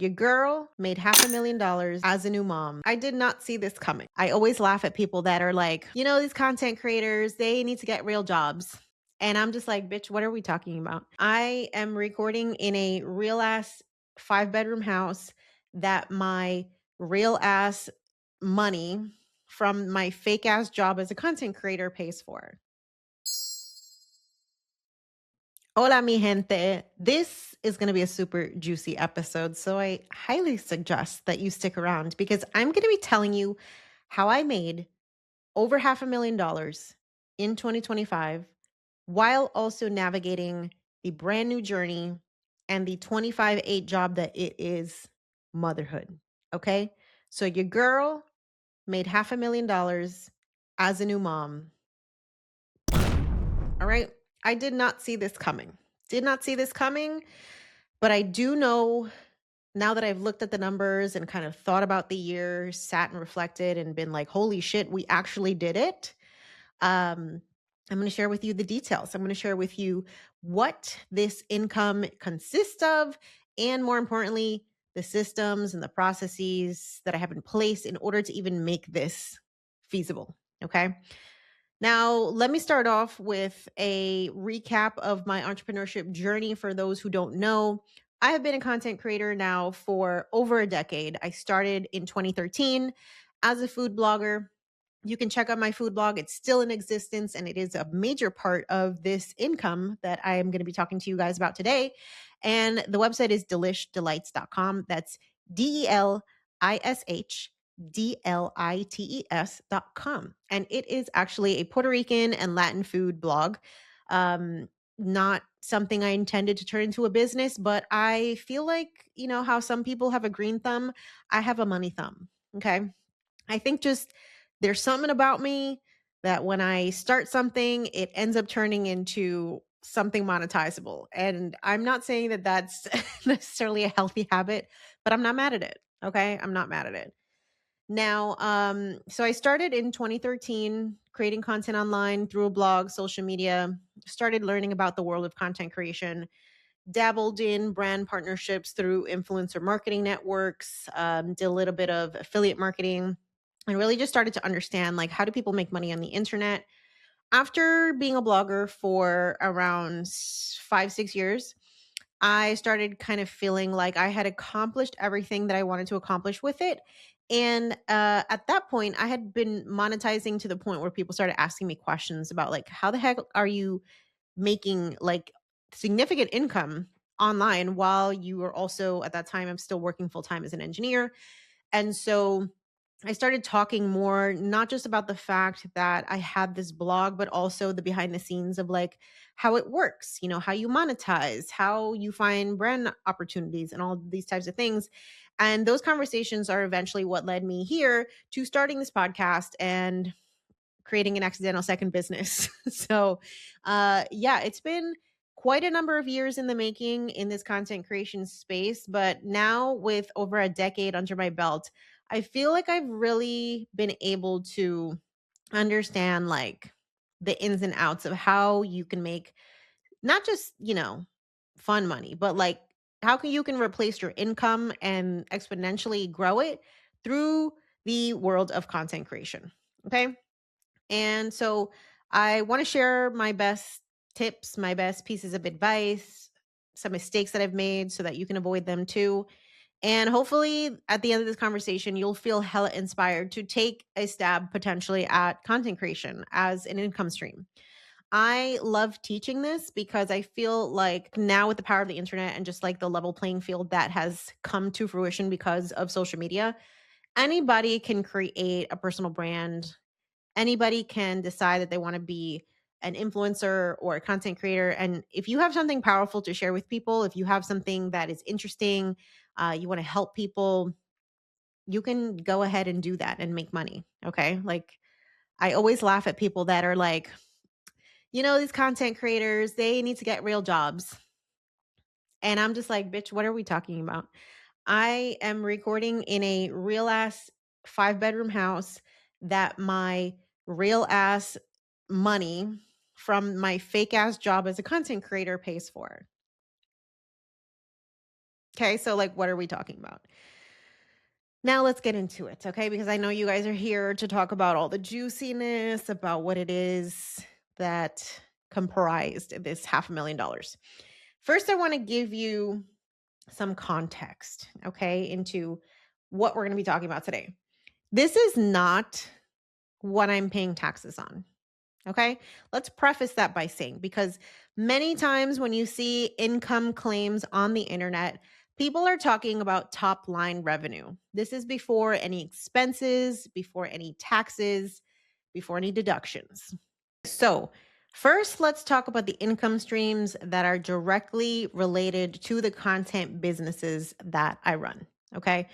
your girl made $500,000 as a new mom. I did not see this coming. I always laugh at people that are like, these content creators, they need to get real jobs. And I'm just like, bitch, what are we talking about? I am recording in a real ass 5-bedroom house that my real ass money from my fake ass job as a content creator pays for. Hola, mi gente. This is going to be a super juicy episode, so I highly suggest that you stick around because I'm going to be telling you how I made over $500,000 in 2025 while also navigating the brand new journey and the 25/8 job that it is motherhood. Okay? So your girl made $500,000 as a new mom. All right? I did not see this coming. Did not see this coming. But I do know now that I've looked at the numbers and kind of thought about the year, sat and reflected and been like, holy shit, we actually did it. I'm going to share with you the details. I'm going to share with you what this income consists of, and more importantly, the systems and the processes that I have in place in order to even make this feasible. Okay. Now, let me start off with a recap of my entrepreneurship journey for those who don't know. I have been a content creator now for over a decade. I started in 2013 as a food blogger. You can check out my food blog. It's still in existence and it is a major part of this income that I am going to be talking to you guys about today. And the website is delishdelights.com. That's DELISHDLITES.com. And it is actually a Puerto Rican and Latin food blog. Not something I intended to turn into a business, but I feel like, how some people have a green thumb, I have a money thumb. Okay. I think just there's something about me that when I start something, it ends up turning into something monetizable. And I'm not saying that that's necessarily a healthy habit, but I'm not mad at it. Okay. I'm not mad at it. Now, so I started in 2013 creating content online through a blog, social media, started learning about the world of content creation, dabbled in brand partnerships through influencer marketing networks, did a little bit of affiliate marketing, and really just started to understand like how do people make money on the internet. After being a blogger for around 5-6 years, I started kind of feeling like I had accomplished everything that I wanted to accomplish with it. And at that point, I had been monetizing to the point where people started asking me questions about like, how the heck are you making like significant income online while you are also at that time, I'm still working full time as an engineer. And so I started talking more, not just about the fact that I had this blog, but also the behind the scenes of like how it works, how you monetize, how you find brand opportunities, and all these types of things. And those conversations are eventually what led me here to starting this podcast and creating an accidental second business. So, yeah, it's been quite a number of years in the making in this content creation space. But now, with over a decade under my belt, I feel like I've really been able to understand like the ins and outs of how you can make not just, fun money, but like how can you can replace your income and exponentially grow it through the world of content creation. Okay. And so I want to share my best tips, my best pieces of advice, some mistakes that I've made so that you can avoid them too. And hopefully at the end of this conversation, you'll feel hella inspired to take a stab potentially at content creation as an income stream. I love teaching this because I feel like now with the power of the internet and just like the level playing field that has come to fruition because of social media, anybody can create a personal brand. Anybody can decide that they want to be an influencer or a content creator. And if you have something powerful to share with people, if you have something that is interesting, you want to help people, you can go ahead and do that and make money. Okay. Like I always laugh at people that are like, these content creators, they need to get real jobs. And I'm just like, bitch, what are we talking about? I am recording in a real ass 5-bedroom house that my real ass money from my fake ass job as a content creator pays for. Okay, so like, what are we talking about? Now let's get into it, okay? Because I know you guys are here to talk about all the juiciness about what it is that comprised this $500,000. First, I want to give you some context, okay, into what we're going to be talking about today. This is not what I'm paying taxes on. Okay. Let's preface that by saying, because many times when you see income claims on the internet, people are talking about top line revenue. This is before any expenses, before any taxes, before any deductions. So, first, let's talk about the income streams that are directly related to the content businesses that I run. Okay.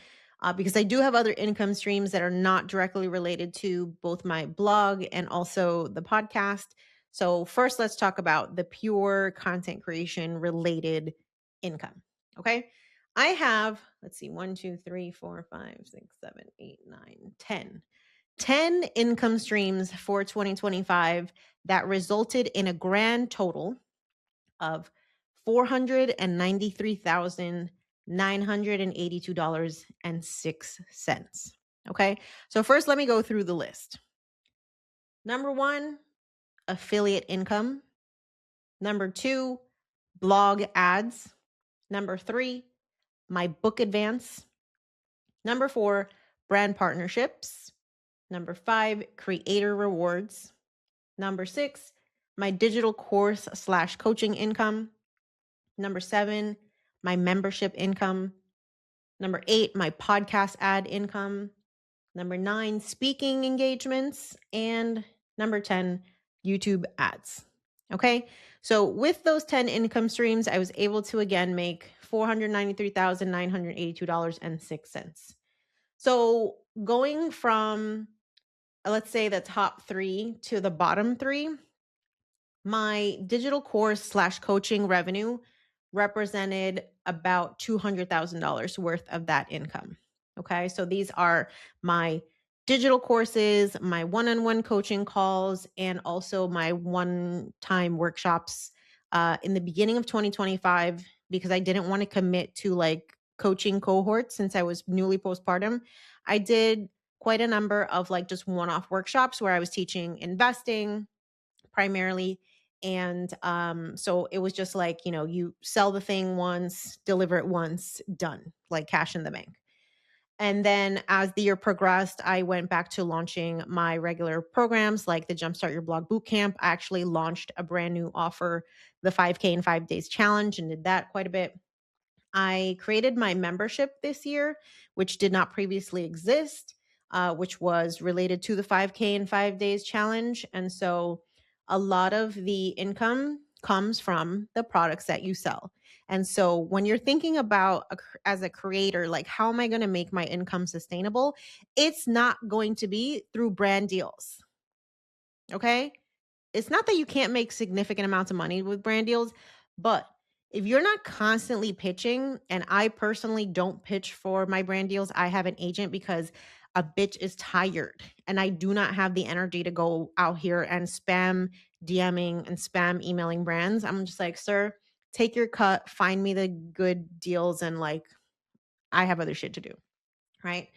Because I do have other income streams that are not directly related to both my blog and also the podcast. So, first, let's talk about the pure content creation related income. Okay. I have, let's see, 1, 2, 3, 4, 5, 6, 7, 8, 9, 10 income streams for 2025 that resulted in a grand total of $493,982.06. Okay. So, first, let me go through the list. Number one, affiliate income. Number two, blog ads. Number three, my book advance. Number four, brand partnerships. Number five, creator rewards. Number six, my digital course/coaching income. Number seven, my membership income. Number eight, my podcast ad income. Number nine, speaking engagements. And number 10, YouTube ads. Okay. So with those 10 income streams, I was able to again make $493,982.06. So going from, let's say, the top three to the bottom three, my digital course/coaching revenue represented about $200,000 worth of that income. Okay. So these are my digital courses, my one-on-one coaching calls, and also my one-time workshops in the beginning of 2025, because I didn't want to commit to like coaching cohorts since I was newly postpartum. I did quite a number of like just one-off workshops where I was teaching investing primarily. And so it was just like, you sell the thing once, deliver it once, done, like cash in the bank. And then as the year progressed, I went back to launching my regular programs like the Jumpstart Your Blog Bootcamp. I actually launched a brand new offer, the 5K in 5 days challenge, and did that quite a bit. I created my membership this year, which did not previously exist, which was related to the 5K in 5 days challenge. And so a lot of the income comes from the products that you sell. And so when you're thinking about as a creator, like, how am I going to make my income sustainable? It's not going to be through brand deals. Okay. It's not that you can't make significant amounts of money with brand deals, but if you're not constantly pitching, and I personally don't pitch for my brand deals, I have an agent because a bitch is tired and I do not have the energy to go out here and spam DMing and spam emailing brands. I'm just like, sir, take your cut, find me the good deals, and like, I have other shit to do. Right.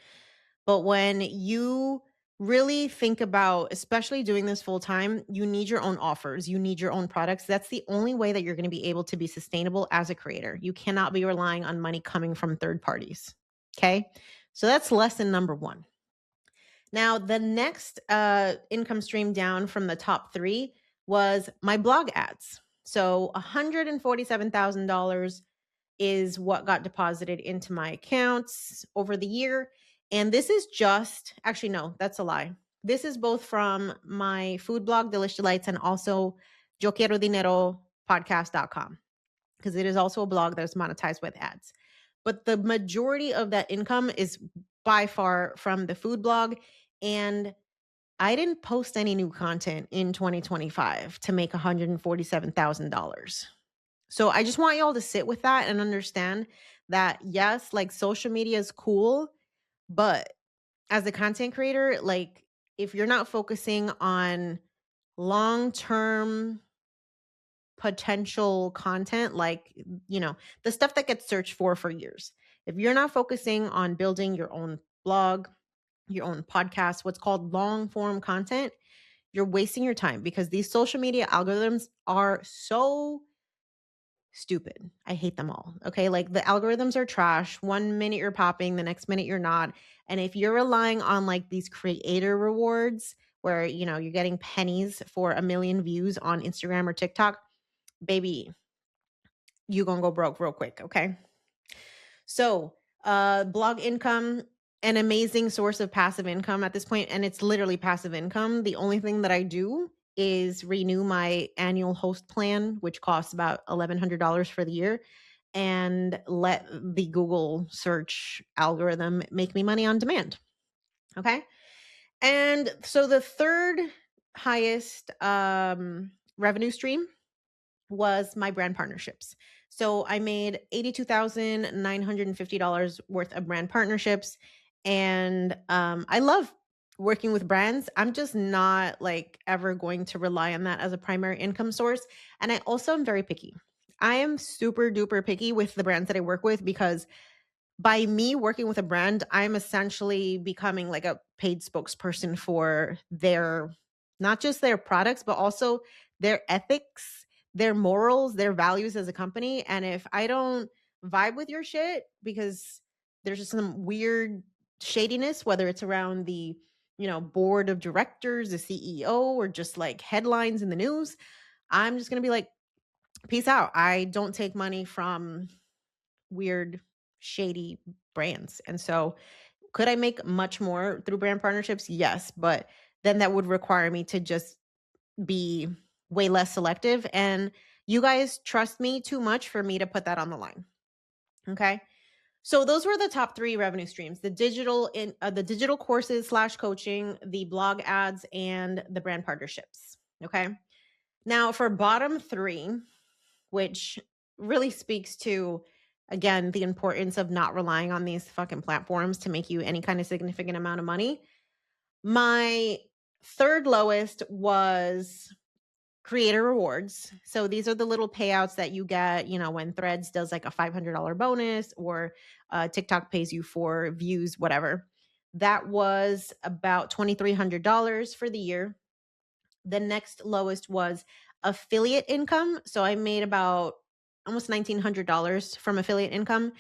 But when you really think about, especially doing this full time, you need your own offers, you need your own products. That's the only way that you're going to be able to be sustainable as a creator. You cannot be relying on money coming from third parties. Okay. So that's lesson number one. Now, the next income stream down from the top three was my blog ads. So $147,000 is what got deposited into my accounts over the year. And this is just, actually, no, that's a lie. This is both from my food blog, Delish Delights, and also Yo Quiero Dinero podcast.com, because it is also a blog that is monetized with ads. But the majority of that income is by far from the food blog. And I didn't post any new content in 2025 to make $147,000. So I just want y'all to sit with that and understand that, yes, like, social media is cool, but as a content creator, like, if you're not focusing on long-term potential content, like, the stuff that gets searched for years. If you're not focusing on building your own blog, your own podcast, what's called long form content, you're wasting your time because these social media algorithms are so stupid. I hate them all. Okay. Like the algorithms are trash. One minute you're popping, the next minute you're not. And if you're relying on like these creator rewards where, you're getting pennies for a million views on Instagram or TikTok, baby, you going to go broke real quick. Okay. So, blog income, an amazing source of passive income at this point, and it's literally passive income. The only thing that I do is renew my annual host plan, which costs about $1,100 for the year, and let the Google search algorithm make me money on demand. Okay. And so the third highest revenue stream was my brand partnerships. So I made $82,950 worth of brand partnerships. And I love working with brands. I'm just not like ever going to rely on that as a primary income source. And I also am very picky. I am super duper picky with the brands that I work with because by me working with a brand, I'm essentially becoming like a paid spokesperson for their, not just their products, but also their ethics, their morals, their values as a company. And if I don't vibe with your shit because there's just some weird shadiness, whether it's around the, board of directors, the CEO, or just like headlines in the news, I'm just going to be like, peace out. I don't take money from weird, shady brands. And so, could I make much more through brand partnerships? Yes. But then that would require me to just be way less selective. And you guys trust me too much for me to put that on the line. Okay. So those were the top three revenue streams: the digital courses slash coaching, the blog ads, and the brand partnerships. Okay. Now for bottom three, which really speaks to, again, the importance of not relying on these fucking platforms to make you any kind of significant amount of money. My third lowest was creator rewards. So these are the little payouts that you get, when Threads does like a $500 bonus, or TikTok pays you for views, whatever. That was about $2,300 for the year. The next lowest was affiliate income. So I made about almost $1,900 from affiliate income.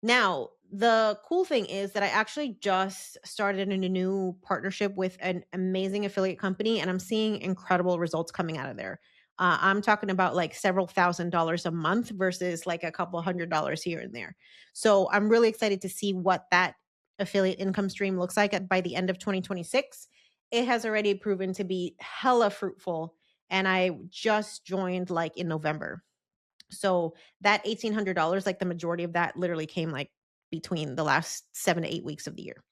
Now, the cool thing is that I actually just started in a new partnership with an amazing affiliate company, and I'm seeing incredible results coming out of there. I'm talking about like several $1,000s a month versus like a couple $100s here and there. So I'm really excited to see what that affiliate income stream looks like by the end of 2026. It has already proven to be hella fruitful, and I just joined like in November. So that $1,800, like the majority of that literally came like between the last 7 to 8 weeks of the year.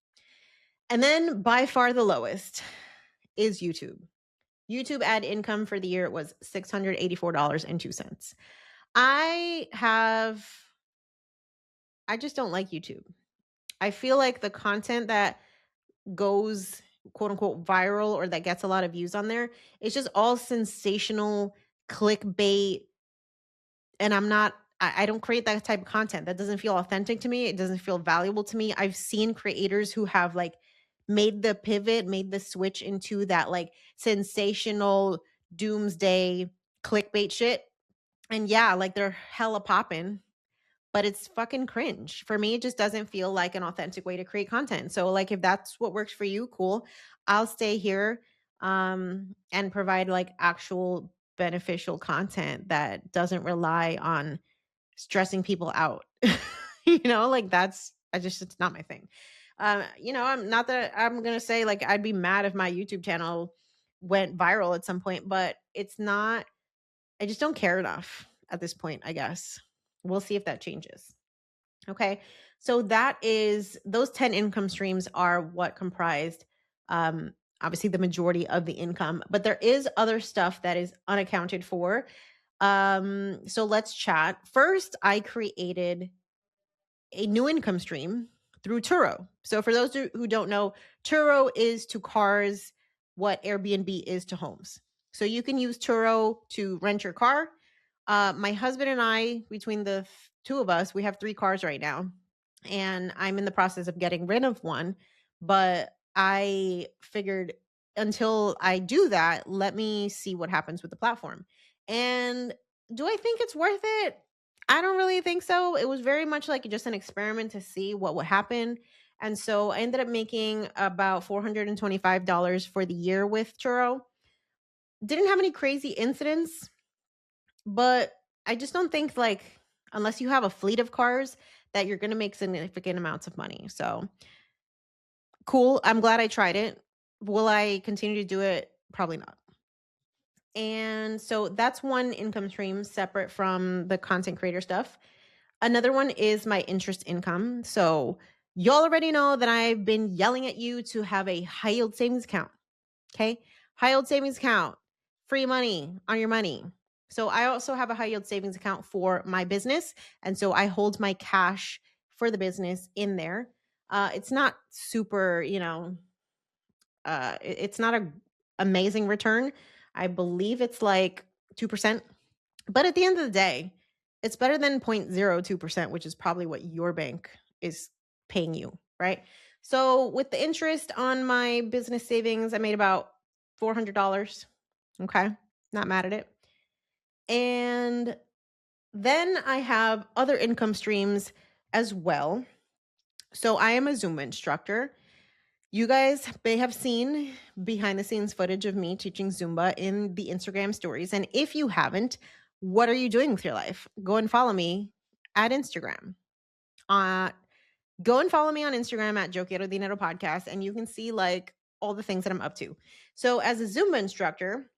And then by far the lowest is YouTube. YouTube ad income for the year was $684.02. I just don't like YouTube. I feel like the content that goes quote unquote viral or that gets a lot of views on there, it's just all sensational clickbait, and I don't create that type of content. That doesn't feel authentic to me. It doesn't feel valuable to me. I've seen creators who have like made the pivot, made the switch into that like sensational doomsday clickbait shit. And yeah, like they're hella popping, but it's fucking cringe. For me, it just doesn't feel like an authentic way to create content. So like if that's what works for you, cool. I'll stay here and provide like actual beneficial content that doesn't rely on stressing people out. Like it's not my thing. I'm not that I'm going to say like I'd be mad if my YouTube channel went viral at some point, but it's not, I just don't care enough at this point, I guess. We'll see if that changes. Okay. So those 10 income streams are what comprised obviously the majority of the income, but there is other stuff that is unaccounted for. So let's chat. First, I created a new income stream through Turo. So for those who don't know, Turo is to cars what Airbnb is to homes. So you can use Turo to rent your car, My husband and I, between the two of us, we have 3 cars right now, and I'm in the process of getting rid of one. But I figured until I do that, let me see what happens with the platform. And do I think it's worth it? I don't really think so. It was very much like just an experiment to see what would happen. And so I ended up making about $425 for the year with Turo. Didn't have any crazy incidents, but I just don't think, like, unless you have a fleet of cars, that you're gonna make significant amounts of money. So, cool, I'm glad I tried it. Will I continue to do it? Probably not. And so that's one income stream separate from the content creator stuff. Another one is my interest income. So, y'all already know that I've been yelling at you to have a high yield savings account. Okay. High yield savings account, free money on your money. So I also have a high yield savings account for my business. And so I hold my cash for the business in there. It's not super, it's not a amazing return. I believe it's like 2%. But at the end of the day, it's better than 0.02%, which is probably what your bank is paying you, right? So with the interest on my business savings, I made about $400. Okay. Not mad at it. And then I have other income streams as well. So I am a Zumba instructor. You guys may have seen behind the scenes footage of me teaching Zumba in the Instagram stories. And if you haven't, what are you doing with your life? Go and follow me at Instagram. Uh, Go and follow me on Instagram at Quiero, Dinero podcast, and you can see like all the things that I'm up to. So as a Zumba instructor,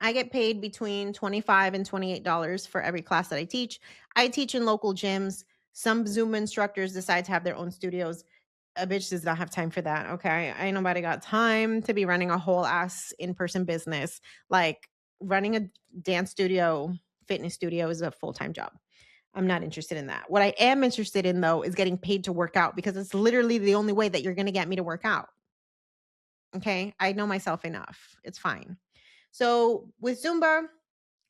I get paid between $25 and $28 for every class that I teach. I teach in local gyms. Some Zumba instructors decide to have their own studios. A bitch does not have time for that. Okay. Ain't nobody got time to be running a whole ass in person business. Like running a dance studio, fitness studio is a full time job. I'm not interested in that. What I am interested in, though, is getting paid to work out because it's literally the only way that you're going to get me to work out. Okay. I know myself enough. It's fine. So with Zumba,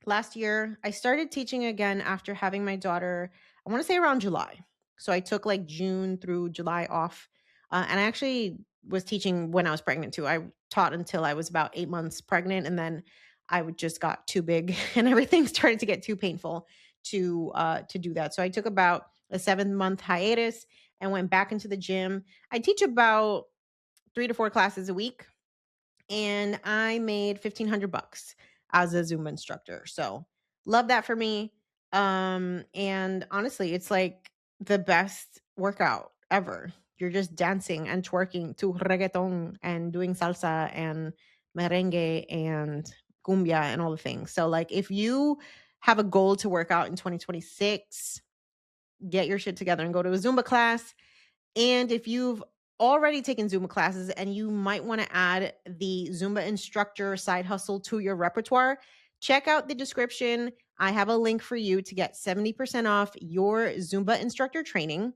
last year, I started teaching again after having my daughter, I want to say around July. So I took like June through July off. And I actually was teaching when I was pregnant too. I taught until I was about 8 months pregnant. And then I would just got too big and everything started to get too painful to do that. So I took about a 7 month hiatus and went back into the gym. I teach about 3 to 4 classes a week and I made 1,500 bucks as a Zumba instructor. So love that for me. And honestly, it's like the best workout ever. You're just dancing and twerking to reggaeton and doing salsa and merengue and cumbia and all the things. So like if you have a goal to work out in 2026, get your shit together and go to a Zumba class. And if you've already taken Zumba classes and you might want to add the Zumba instructor side hustle to your repertoire, check out the description. I have a link for you to get 70% off your Zumba instructor training.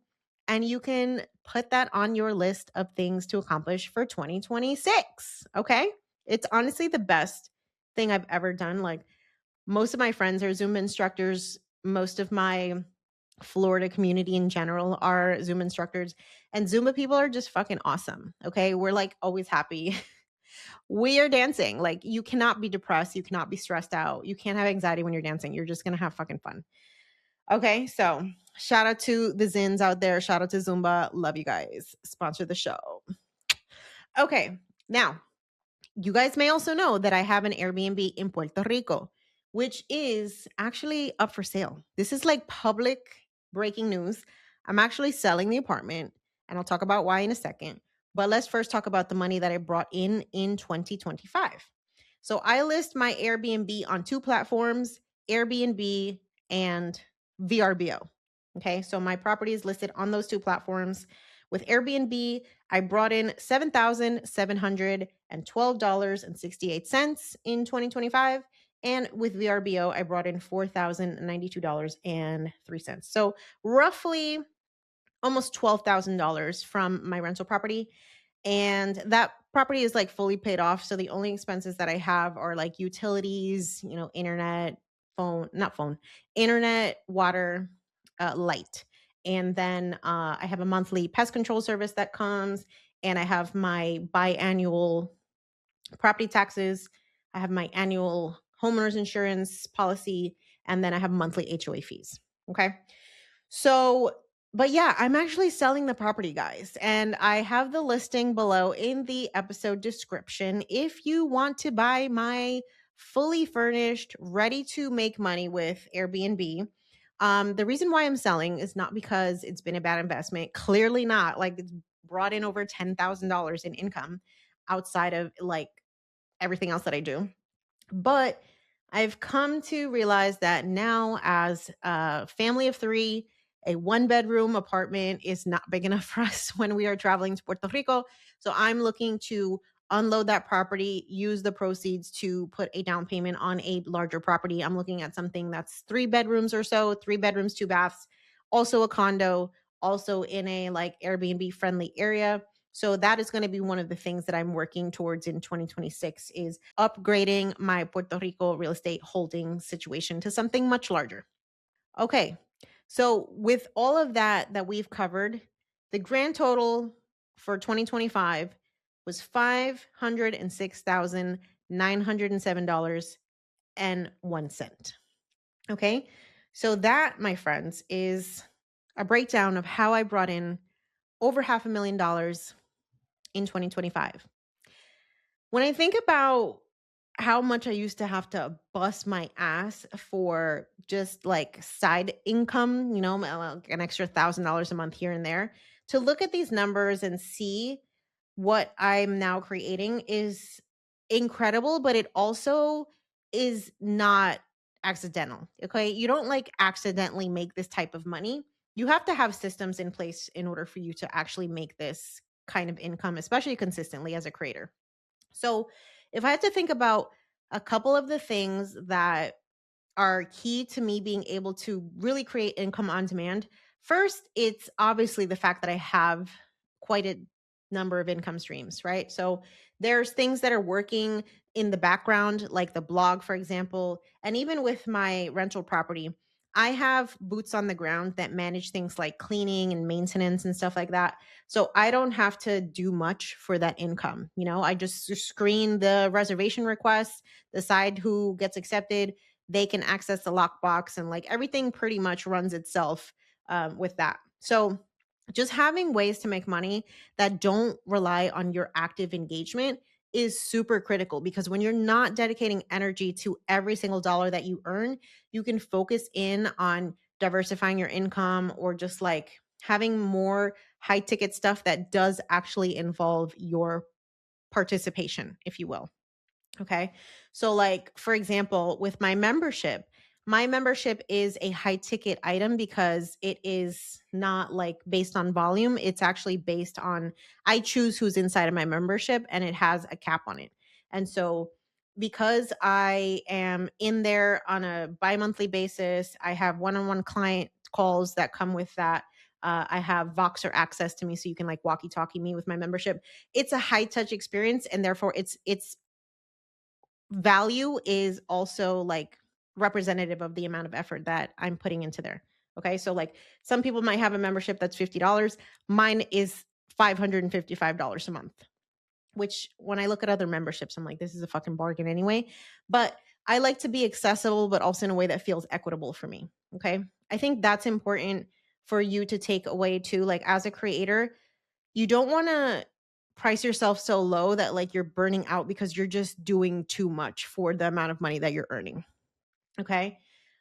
And you can put that on your list of things to accomplish for 2026. Okay. It's honestly the best thing I've ever done. Like, most of my friends are Zumba instructors. Most of my Florida community in general are Zumba instructors, and Zumba people are just fucking awesome. Okay. We're like always happy. We are dancing. Like, you cannot be depressed. You cannot be stressed out. You can't have anxiety when you're dancing. You're just going to have fucking fun. Okay. So, shout out to the Zins out there. Shout out to Zumba. Love you guys. Sponsor the show. Okay. Now, you guys may also know that I have an Airbnb in Puerto Rico, which is actually up for sale. This is like public breaking news. I'm actually selling the apartment, and I'll talk about why in a second. But let's first talk about the money that I brought in 2025. So I list my Airbnb on 2 platforms, Airbnb and VRBO. Okay, so my property is listed on those 2 platforms. With Airbnb, I brought in $7,712.68 in 2025. And with VRBO, I brought in $4,092.03. So roughly almost $12,000 from my rental property. And that property is like fully paid off. So the only expenses that I have are like utilities, internet, not phone, internet, water, light. And then I have a monthly pest control service that comes, and I have my biannual property taxes. I have my annual homeowners insurance policy, and then I have monthly HOA fees. Okay. So, but yeah, I'm actually selling the property, guys. And I have the listing below in the episode description if you want to buy my fully furnished, ready to make money with Airbnb. The reason why I'm selling is not because it's been a bad investment. Clearly not. Like, it's brought in over $10,000 in income outside of like everything else that I do. But I've come to realize that now, as a family of three, a one-bedroom apartment is not big enough for us when we are traveling to Puerto Rico. So I'm looking to unload that property, use the proceeds to put a down payment on a larger property. I'm looking at something that's 3 bedrooms or so, 3 bedrooms, 2 baths, also a condo, also in a like Airbnb friendly area. So that is going to be one of the things that I'm working towards in 2026 is upgrading my Puerto Rico real estate holding situation to something much larger. Okay. So with all of that we've covered, the grand total for 2025 was $506,907.01. Okay? So that, my friends, is a breakdown of how I brought in over $500,000 in 2025. When I think about how much I used to have to bust my ass for just like side income, like an extra $1,000 a month here and there, to look at these numbers and see what I'm now creating is incredible, but it also is not accidental. Okay. You don't like accidentally make this type of money. You have to have systems in place in order for you to actually make this kind of income, especially consistently as a creator. So, if I had to think about a couple of the things that are key to me being able to really create income on demand. First, it's obviously the fact that I have quite a number of income streams, right? So there's things that are working in the background, like the blog, for example. And even with my rental property, I have boots on the ground that manage things like cleaning and maintenance and stuff like that. So I don't have to do much for that income. I just screen the reservation requests, decide who gets accepted, they can access the lockbox, and like everything pretty much runs itself with that. So just having ways to make money that don't rely on your active engagement is super critical, because when you're not dedicating energy to every single dollar that you earn, you can focus in on diversifying your income or just like having more high ticket stuff that does actually involve your participation, if you will. Okay. So, like, for example, with my membership is a high ticket item because it is not like based on volume. It's actually based on, I choose who's inside of my membership and it has a cap on it. And so, because I am in there on a bi monthly basis, I have one on one client calls that come with that. I have Voxer access to me so you can like walkie talkie me with my membership. It's a high touch experience, and therefore it's value is also like representative of the amount of effort that I'm putting into there. Okay. So like some people might have a membership that's $50. Mine is $555 a month, which when I look at other memberships, I'm like, this is a fucking bargain anyway. But I like to be accessible, but also in a way that feels equitable for me. Okay. I think that's important for you to take away too. Like as a creator, you don't want to price yourself so low that like you're burning out because you're just doing too much for the amount of money that you're earning. Okay.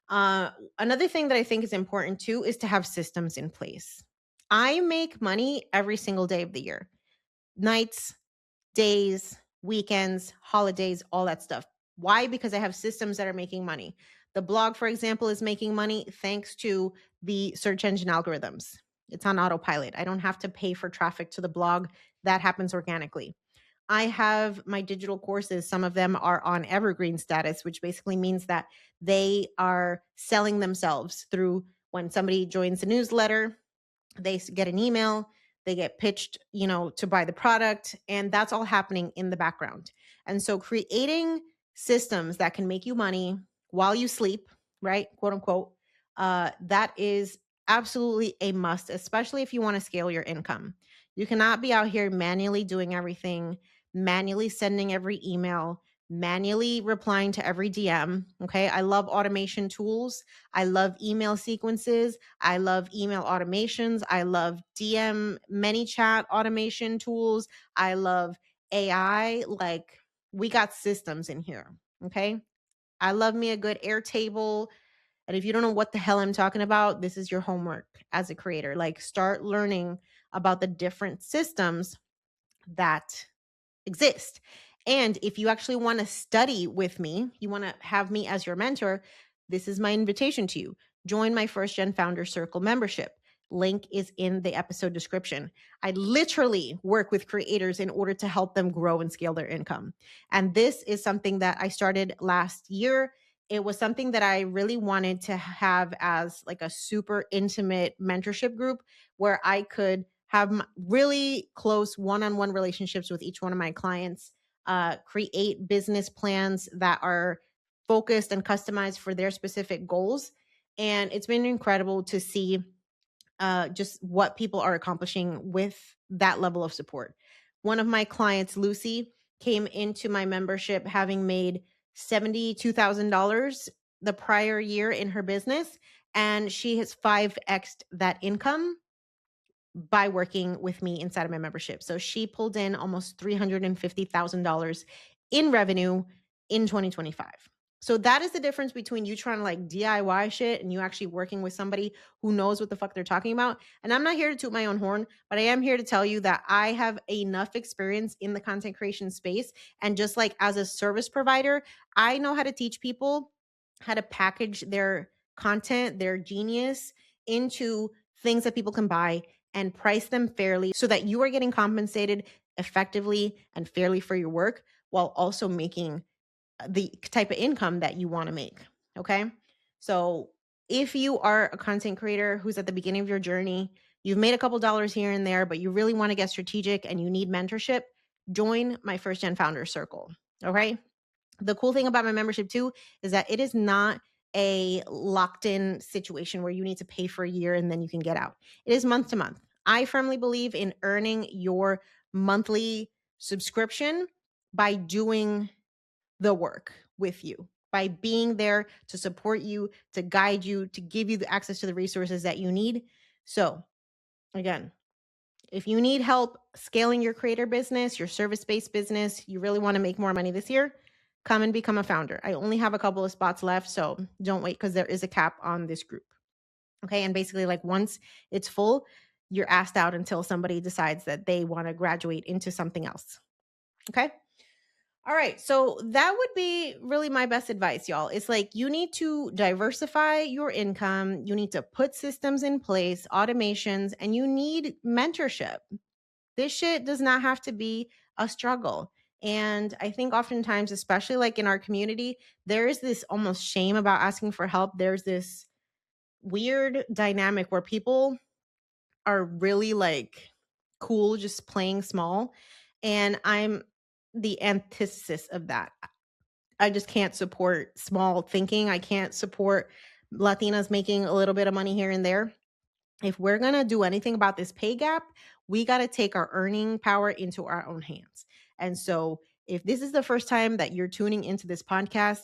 Another thing that I think is important too is to have systems in place. I make money every single day of the year, nights, days, weekends, holidays, all that stuff. Why? Because I have systems that are making money. The blog, for example, is making money thanks to the search engine algorithms. It's on autopilot. I don't have to pay for traffic to the blog. That happens organically. I have my digital courses. Some of them are on evergreen status, which basically means that they are selling themselves through when somebody joins the newsletter, they get an email, they get pitched, to buy the product, and that's all happening in the background. And so creating systems that can make you money while you sleep, right? Quote unquote. That is absolutely a must, especially if you want to scale your income. You cannot be out here manually doing everything, manually sending every email, manually replying to every DM. Okay. I love automation tools. I love email sequences. I love email automations. I love DM many chat automation tools. I love AI. Like, we got systems in here. Okay. I love me a good Airtable. And if you don't know what the hell I'm talking about, this is your homework as a creator. Like, start learning about the different systems that exist. And if you actually want to study with me, you want to have me as your mentor, this is my invitation to you. Join my First Gen Founder Circle membership. Link is in the episode description. I literally work with creators in order to help them grow and scale their income. And this is something that I started last year. It was something that I really wanted to have as like a super intimate mentorship group where I could have really close one-on-one relationships with each one of my clients, create business plans that are focused and customized for their specific goals. And it's been incredible to see just what people are accomplishing with that level of support. One of my clients, Lucy, came into my membership having made $72,000 the prior year in her business, and she has 5x'd that income by working with me inside of my membership. So she pulled in almost $350,000 in revenue in 2025. So that is the difference between you trying to like DIY shit and you actually working with somebody who knows what the fuck they're talking about. And I'm not here to toot my own horn, but I am here to tell you that I have enough experience in the content creation space. And just like as a service provider, I know how to teach people how to package their content, their genius, into things that people can buy and price them fairly so that you are getting compensated effectively and fairly for your work while also making the type of income that you want to make. Okay. So if you are a content creator who's at the beginning of your journey, you've made a couple dollars here and there, but you really want to get strategic and you need mentorship, join my First Gen Founder Circle. Okay. The cool thing about my membership too is that it is not a locked in situation where you need to pay for a year and then you can get out. It is month to month. I firmly believe in earning your monthly subscription by doing the work with you, by being there to support you, to guide you, to give you the access to the resources that you need. So, again, if you need help scaling your creator business, your service-based business, you really want to make more money this year, come and become a founder. I only have a couple of spots left, so don't wait because there is a cap on this group. Okay. And basically, like, once it's full, you're asked out until somebody decides that they want to graduate into something else. Okay. All right. So that would be really my best advice, y'all. It's like you need to diversify your income. You need to put systems in place, automations, and you need mentorship. This shit does not have to be a struggle. And I think oftentimes, especially like in our community, there is this almost shame about asking for help. There's this weird dynamic where people are really like cool just playing small. And I'm the antithesis of that. I just can't support small thinking. I can't support Latinas making a little bit of money here and there. If we're going to do anything about this pay gap, we got to take our earning power into our own hands. And so, if this is the first time that you're tuning into this podcast,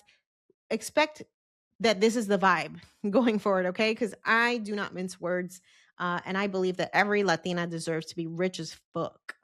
expect that this is the vibe going forward, okay? Because I do not mince words. And I believe that every Latina deserves to be rich as fuck.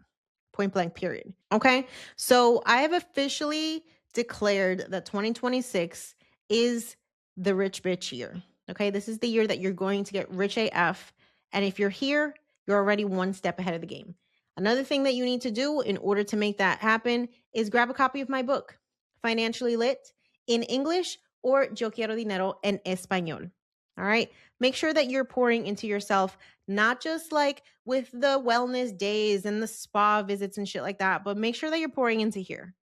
Point blank, period. Okay. So I have officially declared that 2026 is the rich bitch year. Okay. This is the year that you're going to get rich AF. And if you're here, you're already one step ahead of the game. Another thing that you need to do in order to make that happen is grab a copy of my book, Financially Lit, in English, or Yo Quiero Dinero en Español. All right. Make sure that you're pouring into yourself, not just like with the wellness days and the spa visits and shit like that, but make sure that you're pouring into here,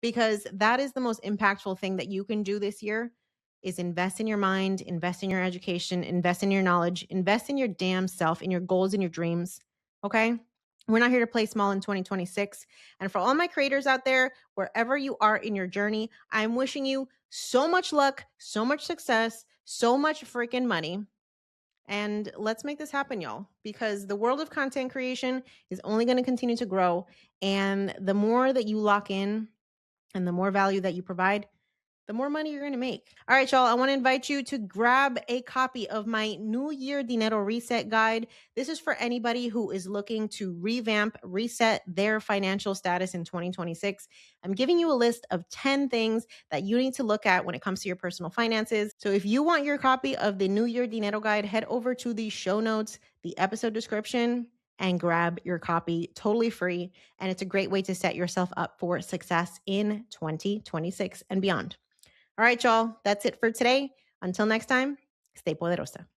because that is the most impactful thing that you can do this year is invest in your mind, invest in your education, invest in your knowledge, invest in your damn self, in your goals and your dreams. Okay. We're not here to play small in 2026. And for all my creators out there, wherever you are in your journey, I'm wishing you so much luck, so much success, so much freaking money. And let's make this happen, y'all, because the world of content creation is only going to continue to grow. And the more that you lock in and the more value that you provide, the more money you're going to make. All right, y'all, I want to invite you to grab a copy of my New Year Dinero Reset Guide. This is for anybody who is looking to revamp, reset their financial status in 2026. I'm giving you a list of 10 things that you need to look at when it comes to your personal finances. So if you want your copy of the New Year Dinero Guide, head over to the show notes, the episode description, and grab your copy totally free. And it's a great way to set yourself up for success in 2026 and beyond. All right, y'all. That's it for today. Until next time, stay poderosa.